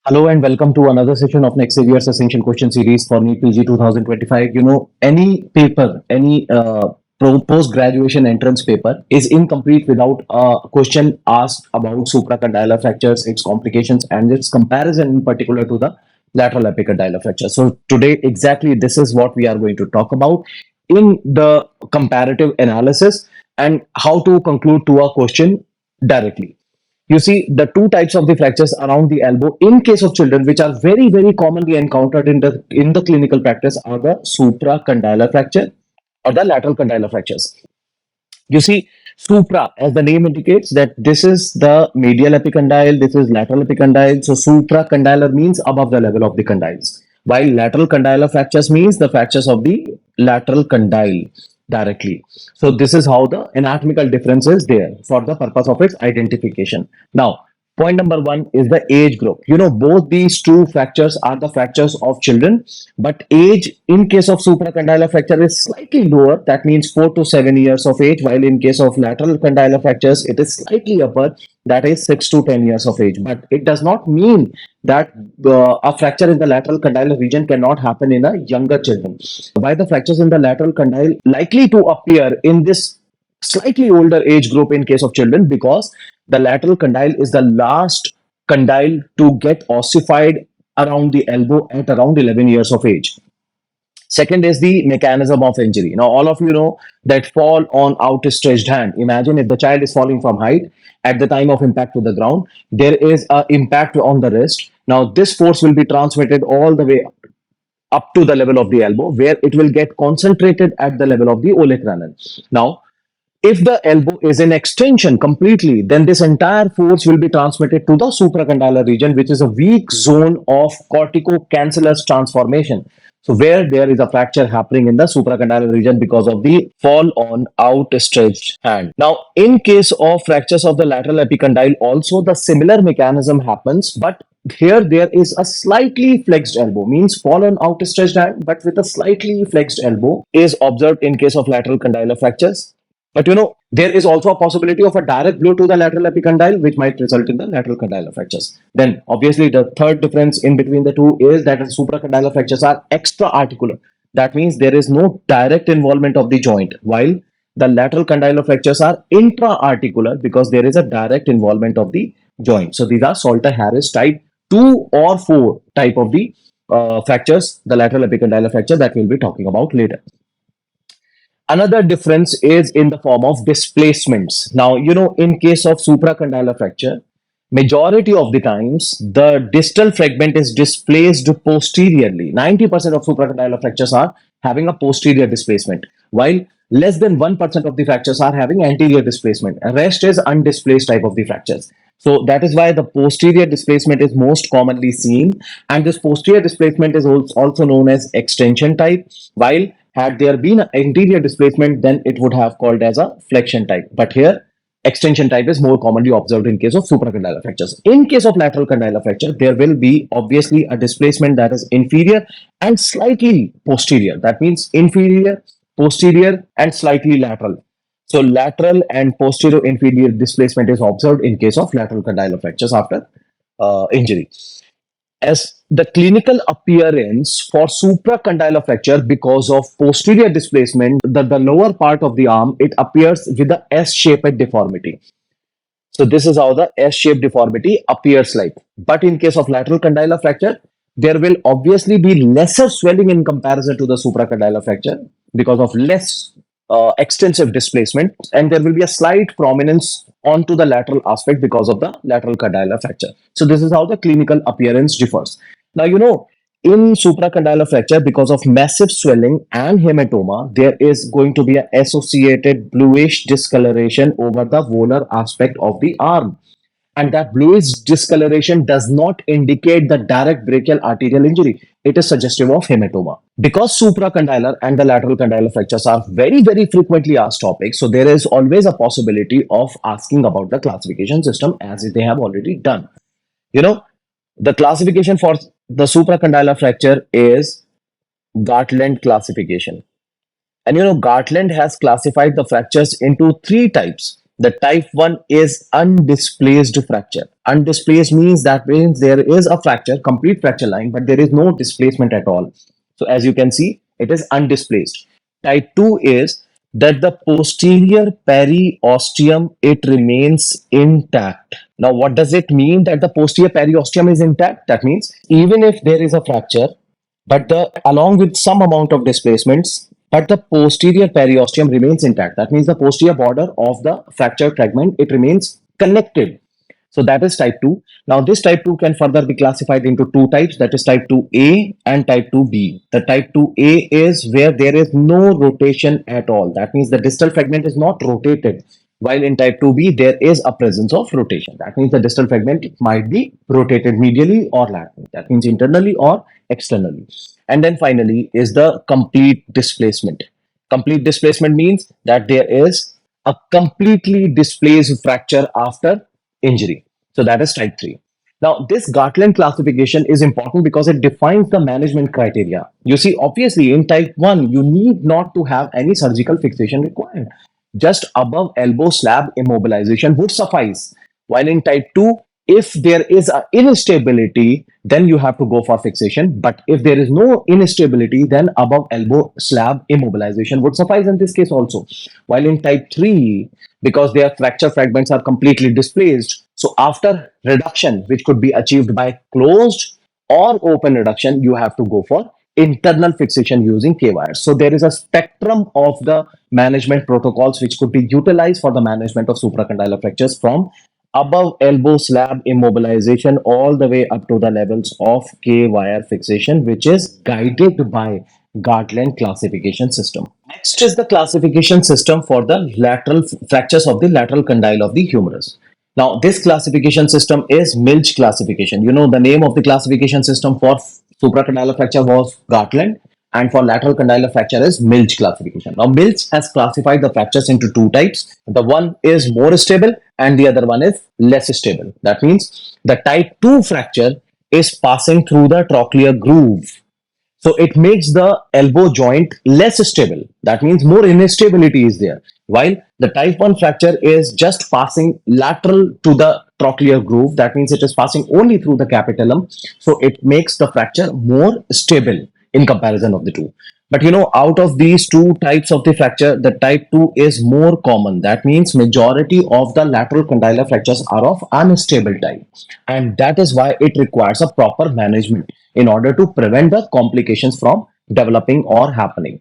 Hello and welcome to another session of next Saviours Essential Question Series for NEET PG 2025. Any paper, any post-graduation entrance paper is incomplete without a question asked about supracondylar fractures, its complications, and its comparison in particular to the lateral epicondylar fracture. So today, exactly this is what we are going to talk about in the comparative analysis and how to conclude to a question directly. You see, the two types of the fractures around the elbow in case of children, which are very commonly encountered in the clinical practice, are the supracondylar fracture or the lateral condylar fractures. You see, supra, as the name indicates, that this is the medial epicondyle, this is lateral epicondyle. So supracondylar means above the level of the condyles, while lateral condylar fractures means the fractures of the lateral condyle directly. So this is how the anatomical difference is there for the purpose of its identification. Now, point number one is the age group. Both these two fractures are the fractures of children, but age in case of supracondylar fracture is slightly lower. That means 4 to 7 years of age, while in case of lateral condylar fractures, it is slightly upper. That is 6 to 10 years of age. But it does not mean that a fracture in the lateral condylar region cannot happen in a younger children. Why the fractures in the lateral condyle likely to appear in this slightly older age group in case of children? Because the lateral condyle is the last condyle to get ossified around the elbow at around 11 years of age. Second is the mechanism of injury. Now, all of you know that fall on outstretched hand. Imagine if the child is falling from height at the time of impact to the ground, there is an impact on the wrist. Now, this force will be transmitted all the way up to the level of the elbow, where it will get concentrated at the level of the olecranon. Now, if the elbow is in extension completely, then this entire force will be transmitted to the supracondylar region, which is a weak zone of corticocancellous transformation. So, where there is a fracture happening in the supracondylar region because of the fall on outstretched hand. Now, in case of fractures of the lateral epicondyle, also the similar mechanism happens, but here there is a slightly flexed elbow, means fall on outstretched hand, but with a slightly flexed elbow is observed in case of lateral condylar fractures. But there is also a possibility of a direct blow to the lateral epicondyle, which might result in the lateral condylar fractures. Then, obviously, the third difference in between the two is that the supracondylar fractures are extra articular. That means there is no direct involvement of the joint, while the lateral condylar fractures are intra-articular because there is a direct involvement of the joint. So these are Salter-Harris type 2 or 4 type of the fractures, the lateral epicondylar fracture that we'll be talking about later. Another difference is in the form of displacements. Now, in case of supracondylar fracture, majority of the times the distal fragment is displaced posteriorly. 90% of supracondylar fractures are having a posterior displacement, while less than 1% of the fractures are having anterior displacement. The rest is undisplaced type of the fractures. So that is why the posterior displacement is most commonly seen, and this posterior displacement is also known as extension type, while had there been an anterior displacement, then it would have called as a flexion type. But here, extension type is more commonly observed in case of supracondylar fractures. In case of lateral condylar fracture, there will be obviously a displacement that is inferior and slightly posterior. That means inferior, posterior, and slightly lateral. So lateral and posterior inferior displacement is observed in case of lateral condylar fractures after injury. As the clinical appearance for supracondylar fracture, because of posterior displacement, the lower part of the arm, it appears with the S-shaped deformity. So this is how the S-shaped deformity appears like. But in case of lateral condylar fracture, there will obviously be lesser swelling in comparison to the supracondylar fracture because of less extensive displacement, and there will be a slight prominence onto the lateral aspect because of the lateral condylar fracture. So this is how the clinical appearance differs. Now, in supracondylar fracture, because of massive swelling and hematoma, there is going to be an associated bluish discoloration over the volar aspect of the arm. And that bluish discoloration does not indicate the direct brachial arterial injury. It is suggestive of hematoma. Because supracondylar and the lateral condylar fractures are very frequently asked topics, so there is always a possibility of asking about the classification system, as they have already done. The classification for the supracondylar fracture is Gartland classification. And Gartland has classified the fractures into 3 types. The type 1 is undisplaced fracture. Undisplaced means there is a fracture, complete fracture line, but there is no displacement at all. So as you can see, it is undisplaced. Type 2 is that the posterior periosteum, it remains intact. Now, what does it mean that the posterior periosteum is intact? That means even if there is a fracture, but the along with some amount of displacements, but the posterior periosteum remains intact. That means the posterior border of the fractured fragment, it remains connected. So that is type 2. Now this type 2 can further be classified into two types, that is type 2A and type 2B. The type 2A is where there is no rotation at all. That means the distal fragment is not rotated. While in type 2B, there is a presence of rotation. That means the distal fragment might be rotated medially or laterally. That means internally or externally. And then finally is the complete displacement. Complete displacement means that there is a completely displaced fracture after injury. So that is type 3. Now, this Gartland classification is important because it defines the management criteria. You see, obviously, in type 1, you need not to have any surgical fixation required. Just above elbow slab immobilization would suffice. While in type 2, if there is an instability, then you have to go for fixation. But if there is no instability, then above elbow slab immobilization would suffice in this case also. While in type 3, because their fracture fragments are completely displaced, so after reduction, which could be achieved by closed or open reduction, you have to go for internal fixation using K wires. So there is a spectrum of the management protocols which could be utilized for the management of supracondylar fractures, from above elbow slab immobilization all the way up to the levels of K wire fixation, which is guided by Gartland classification system. Next is the classification system for the lateral fractures of the lateral condyle of the humerus. Now, this classification system is Milch classification. You know, the name of the classification system for supracondylar fracture was Gartland, and for lateral condylar fracture is Milch classification. Now, Milch has classified the fractures into two types. The one is more stable and the other one is less stable. That means the type 2 fracture is passing through the trochlear groove. So it makes the elbow joint less stable. That means more instability is there. While the type 1 fracture is just passing lateral to the trochlear groove, that means it is passing only through the capitulum. So it makes the fracture more stable in comparison of the two. But you know, out of these two types of the fracture, the type 2 is more common. That means majority of the lateral condylar fractures are of unstable type. And that is why it requires a proper management in order to prevent the complications from developing or happening.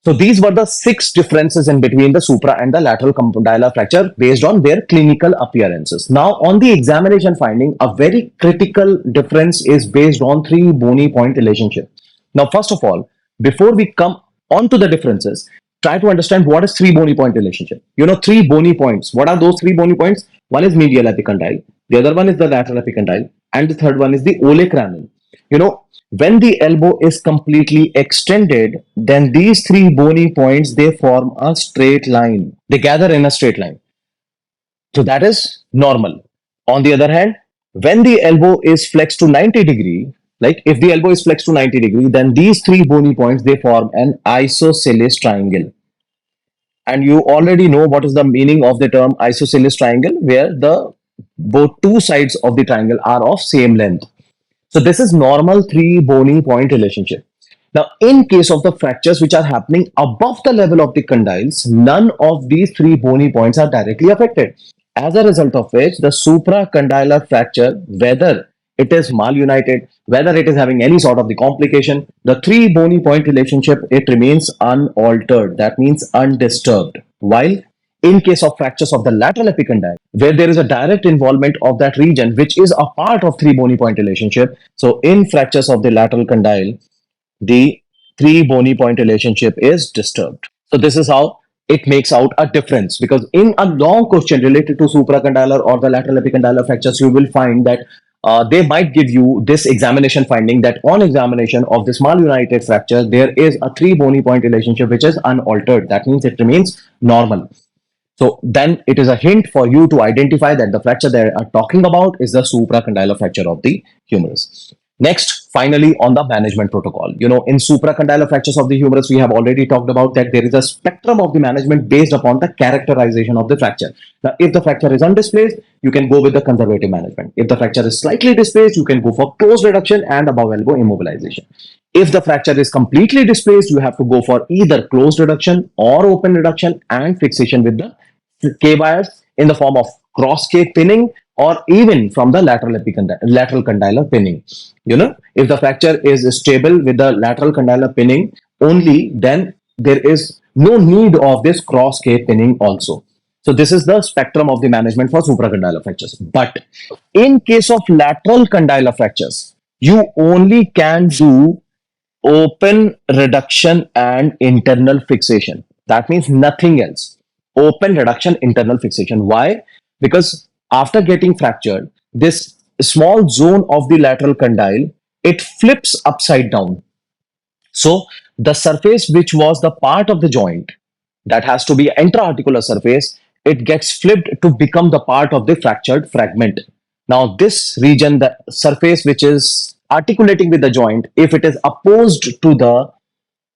So these were the 6 differences in between the supra and the lateral condylar fracture based on their clinical appearances. Now on the examination finding, a very critical difference is based on 3 bony point relationship. Now first of all, before we come on to the differences, try to understand what is 3 bony point relationship. You know, 3 bony points. What are those 3 bony points? One is medial epicondyle, the other one is the lateral epicondyle, and the third one is the olecranon. You know, when the elbow is completely extended, then these 3 bony points, they form a straight line. They gather in a straight line. So that is normal. On the other hand, when the elbow is flexed to 90 degree, like if the elbow is flexed to 90 degree, then these 3 bony points, they form an isosceles triangle. And you already know what is the meaning of the term isosceles triangle, where the both two sides of the triangle are of same length. So this is normal 3 bony point relationship. Now, in case of the fractures which are happening above the level of the condyles, none of these 3 bony points are directly affected. As a result of which, the supracondylar fracture, whether it is malunited, whether it is having any sort of the complication, the 3 bony point relationship, it remains unaltered. That means undisturbed. While in case of fractures of the lateral epicondyle, where there is a direct involvement of that region, which is a part of 3 bony point relationship. So in fractures of the lateral condyle, the 3 bony point relationship is disturbed. So this is how it makes out a difference, because in a long question related to supracondylar or the lateral epicondylar fractures, you will find that they might give you this examination finding that on examination of this malunited fracture, there is a 3 bony point relationship which is unaltered. That means it remains normal. So then it is a hint for you to identify that the fracture they are talking about is the supracondylar fracture of the humerus. Next, finally, on the management protocol. In supracondylar fractures of the humerus, we have already talked about that there is a spectrum of the management based upon the characterization of the fracture. Now, if the fracture is undisplaced, you can go with the conservative management. If the fracture is slightly displaced, you can go for closed reduction and above elbow immobilization. If the fracture is completely displaced, you have to go for either closed reduction or open reduction and fixation with the K wires in the form of cross K pinning or even from the lateral condylar pinning. If the fracture is stable with the lateral condylar pinning only, then there is no need of this cross K pinning also. So this is the spectrum of the management for supracondylar fractures. But in case of lateral condylar fractures, you only can do open reduction and internal fixation. That means nothing else. Open reduction, internal fixation. Why? Because after getting fractured, this small zone of the lateral condyle, it flips upside down. So the surface which was the part of the joint that has to be intra-articular surface, it gets flipped to become the part of the fractured fragment. Now this region, the surface which is articulating with the joint, if it is opposed to the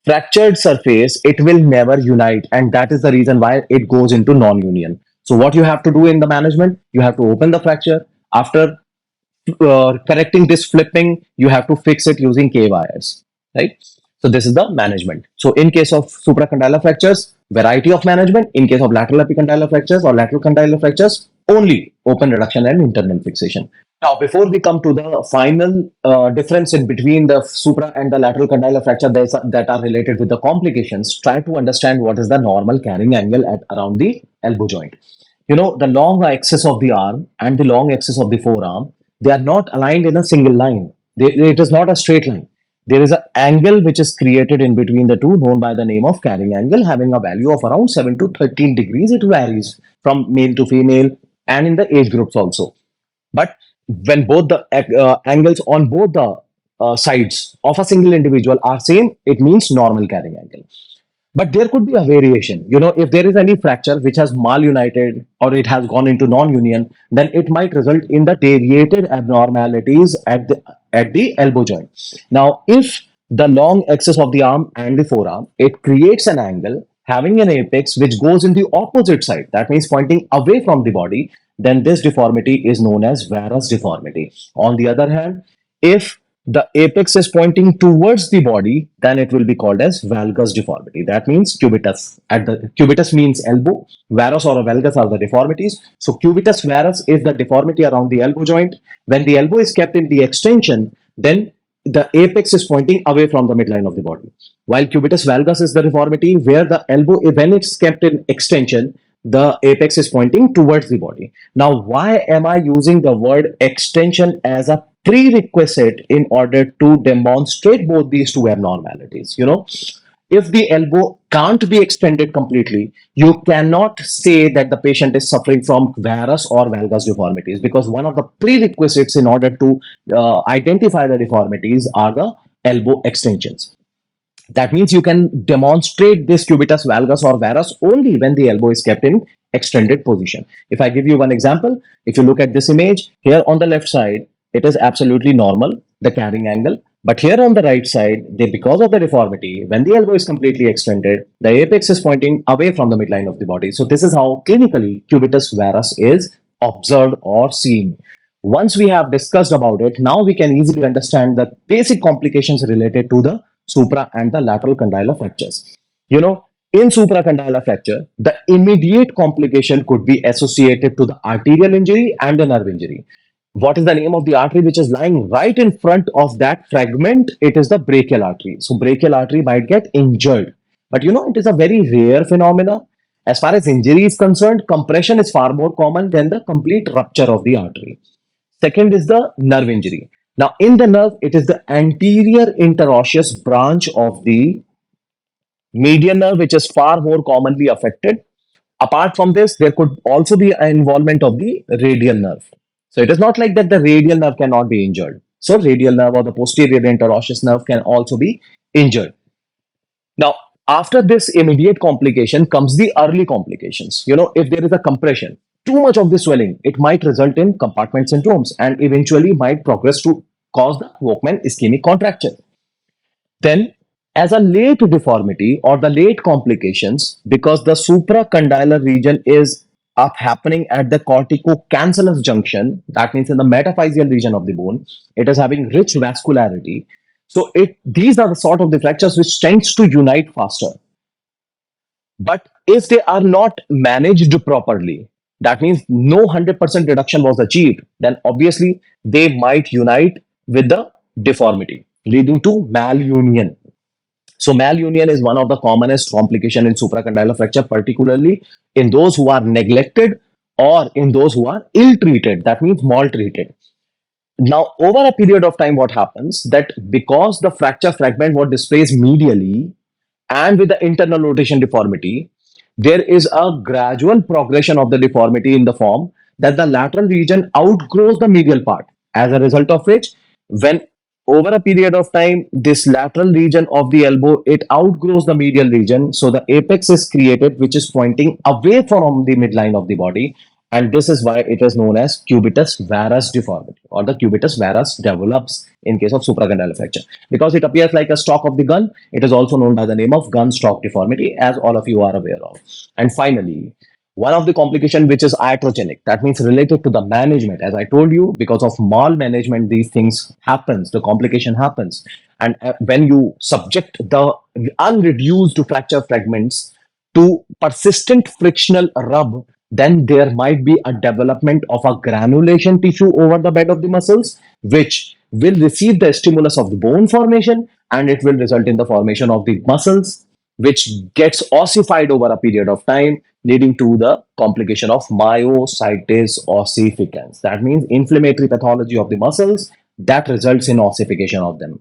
fractured surface, it will never unite, and that is the reason why it goes into non-union. So what you have to do in the management, you have to open the fracture. After correcting this flipping, you have to fix it using K wires, right? So this is the management. So in case of supracondylar fractures, variety of management. In case of lateral epicondylar fractures or lateral condylar fractures, only open reduction and internal fixation. Now, before we come to the final difference in between the supra and the lateral condylar fracture that are related with the complications, try to understand what is the normal carrying angle at around the elbow joint. The long axis of the arm and the long axis of the forearm, they are not aligned in a single line. It is not a straight line. There is an angle which is created in between the two, known by the name of carrying angle, having a value of around 7 to 13 degrees. It varies from male to female and in the age groups also. But when both the angles on both the sides of a single individual are same, it means normal carrying angle. But there could be a variation. If there is any fracture which has malunited or it has gone into non-union, then it might result in the deviated abnormalities at the elbow joint. Now, if the long axis of the arm and the forearm, it creates an angle having an apex which goes in the opposite side, that means pointing away from the body, then this deformity is known as varus deformity. On the other hand, if the apex is pointing towards the body, then it will be called as valgus deformity. That means cubitus. Cubitus means elbow. Varus or valgus are the deformities. So cubitus varus is the deformity around the elbow joint. When the elbow is kept in the extension, then the apex is pointing away from the midline of the body. While cubitus valgus is the deformity where the elbow, when it's kept in extension, the apex is pointing towards the body. Now, why am I using the word extension as a prerequisite in order to demonstrate both these two abnormalities? If the elbow can't be extended completely, you cannot say that the patient is suffering from varus or valgus deformities, because one of the prerequisites in order to identify the deformities are the elbow extensions. That means you can demonstrate this cubitus valgus or varus only when the elbow is kept in extended position. If I give you one example, if you look at this image, here on the left side, it is absolutely normal, the carrying angle. But here on the right side, because of the deformity, when the elbow is completely extended, the apex is pointing away from the midline of the body. So this is how clinically cubitus varus is observed or seen. Once we have discussed about it, now we can easily understand the basic complications related to the supra and the lateral condylar fractures. In supracondylar fracture, the immediate complication could be associated to the arterial injury and the nerve injury. What is the name of the artery which is lying right in front of that fragment? It is the brachial artery. So brachial artery might get injured. But it is a very rare phenomena. As far as injury is concerned, compression is far more common than the complete rupture of the artery. Second is the nerve injury. Now, in the nerve, it is the anterior interosseous branch of the median nerve which is far more commonly affected. Apart from this, there could also be an involvement of the radial nerve. So it is not like that the radial nerve cannot be injured. So radial nerve or the posterior interosseous nerve can also be injured. Now, after this immediate complication comes the early complications. If there is a compression, too much of the swelling, it might result in compartment syndromes and eventually might progress to cause the Volkmann ischemic contracture. Then, as a late deformity or the late complications, because the supracondylar region is up happening at the corticocancellous junction, that means in the metaphyseal region of the bone, it is having rich vascularity. So it these are the sort of the fractures which tends to unite faster. But if they are not managed properly, that means no 100% reduction was achieved, then obviously they might unite with the deformity, leading to malunion. So malunion is one of the commonest complication in supracondylar fracture, particularly in those who are neglected or in those who are ill-treated, that means maltreated. Now, over a period of time, what happens that because the fracture fragment was displaced medially, and with the internal rotation deformity, there is a gradual progression of the deformity in the form that the lateral region outgrows the medial part. As a result of which, when over a period of time, this lateral region of the elbow, it outgrows the medial region. So the apex is created, which is pointing away from the midline of the body. And this is why it is known as cubitus varus deformity, or the cubitus varus develops in case of supracondylar fracture. Because it appears like a stock of the gun, it is also known by the name of gun stock deformity, as all of you are aware of. And finally, one of the complication which is iatrogenic, that means related to the management. As I told you, because of malmanagement, these things happens, the complication happens. And when you subject the unreduced fracture fragments to persistent frictional rub, then there might be a development of a granulation tissue over the bed of the muscles, which will receive the stimulus of the bone formation, and it will result in the formation of the muscles, which gets ossified over a period of time, leading to the complication of myositis ossificans. That means inflammatory pathology of the muscles that results in ossification of them.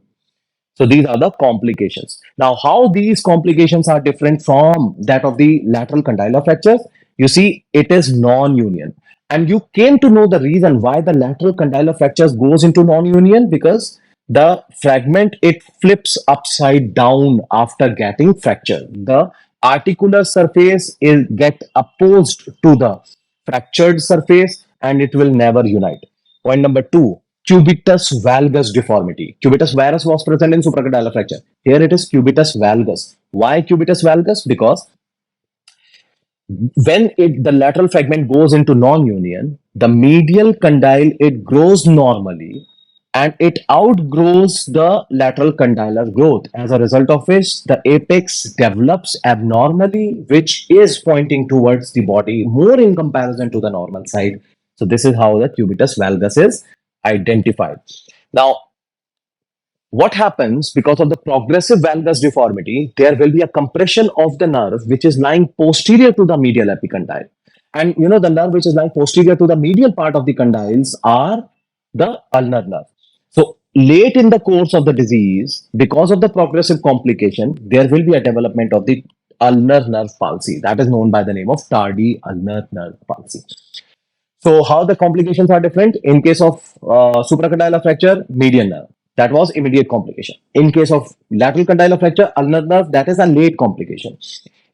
So these are the complications. Now, how these complications are different from that of the lateral condylar fractures? You see, it is non-union. And you came to know the reason why the lateral condylar fractures goes into non-union, because the fragment, it flips upside down after getting fractured. The articular surface is get opposed to the fractured surface, and it will never unite. Point number two, cubitus valgus deformity. Cubitus varus was present in supracondylar fracture. Here it is cubitus valgus. Why cubitus valgus? Because when the lateral fragment goes into non-union, the medial condyle, it grows normally and it outgrows the lateral condylar growth, as a result of which the apex develops abnormally, which is pointing towards the body more in comparison to the normal side. So this is how the cubitus valgus is identified. Now, what happens because of the progressive valgus deformity, there will be a compression of the nerve which is lying posterior to the medial epicondyle. And you know, the nerve which is lying posterior to the medial part of the condyles are the ulnar nerve. So late in the course of the disease, because of the progressive complication, there will be a development of the ulnar nerve palsy, that is known by the name of tardy ulnar nerve palsy. So how the complications are different? In case of supracondylar fracture, median nerve, that was immediate complication. In case of lateral condylar fracture, ulnar nerve, that is a late complication.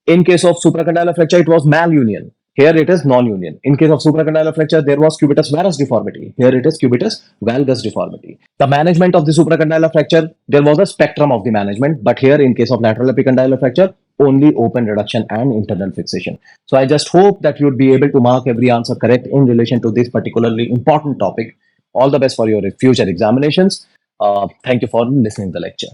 In case of supracondylar fracture, it was malunion. Here it is non-union. In case of supracondylar fracture, there was cubitus varus deformity. Here it is cubitus valgus deformity. The management of the supracondylar fracture, there was a spectrum of the management, but here in case of lateral epicondylar fracture, only open reduction and internal fixation. So I just hope that you would be able to mark every answer correct in relation to this particularly important topic. All the best for your future examinations. Thank you for listening to the lecture.